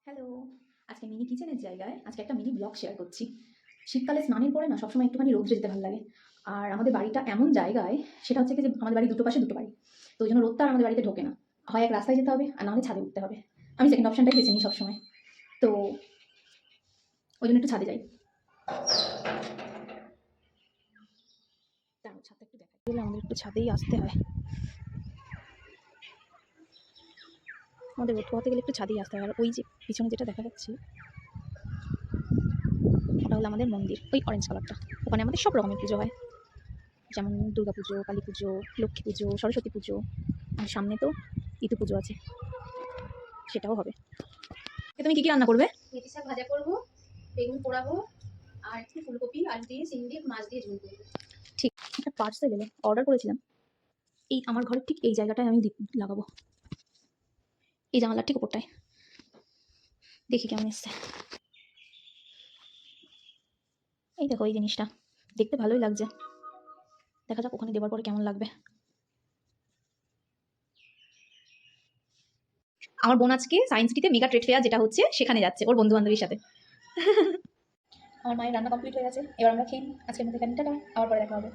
Hello, আজকে mini কিচেনের জায়গায় আজকে একটা মিনি ব্লগ শেয়ার করছি। শীতকালে স্নানের পরে না সবসময় একটুখানি রোদ্রে যেতে ভালো লাগে। আর আমাদের বাড়িটা এমন জায়গায়, সেটা হচ্ছে কি যে আমাদের বাড়ির দুটো পাশে দুটো বাড়ি। তো ওই জন্য রোদটা আর আমাদের বাড়িতে ঢোকে না। হয় এক রাস্তায় যেতে হবে আর নাহলে ছাদে উঠতে হবে। আমি সেকেন্ড অপশনটাই বেছে নিই সবসময়। তো ওই জন্য একটু ছাদে যাই। দাঁড়াও, ছাদটা একটু দেখাই গেলে আমাদের একটু ছাদেই আসতে হয়। আমাদের রোদ পোহাতে গেলে একটু ছাদেই আসতে হয়। আর ওই যে পিছনে যেটা দেখা যাচ্ছে ওটা হলো আমাদের মন্দির, ওই অরেঞ্জ কালারটা। ওখানে আমাদের সব রকমের পুজো হয়, যেমন দুর্গা পুজো, কালী পুজো, লক্ষ্মী পুজো, সরস্বতী পুজো। আর সামনে তো ইতু পুজো আছে, সেটাও হবে। তুমি কি কি রান্না করবে? মেথি শাক ভাজা করবো, বেগুন পোড়াবো, আর একটু ফুলকপি, আলু দিয়ে, সিম দিয়ে, মাছ দিয়ে ঝোল করবো। ঠিক, একটা পার্সেল এলো, অর্ডার করেছিলাম। এই আমার ঘরের ঠিক এই জায়গাটায় আমি লাগাবো, এই জানালার ঠিক ওপরটায়। দেখি কেমন এসছে। এই দেখো, এই জিনিসটা দেখতে ভালোই লাগছে। দেখা যাক ওখানে দেওয়ার পরে কেমন লাগবে। আমার বোন আজকে সায়েন্স সিটিতে মেগা ট্রেড ফেয়ার যেটা হচ্ছে সেখানে যাচ্ছে ওর বন্ধু বান্ধবীর সাথে। আমার মায়ের রান্না কমপ্লিট হয়ে গেছে, এবার আমরা খেয়ে নিই। আজকের মধ্যে টাটা, আবার পরে দেখা হবে।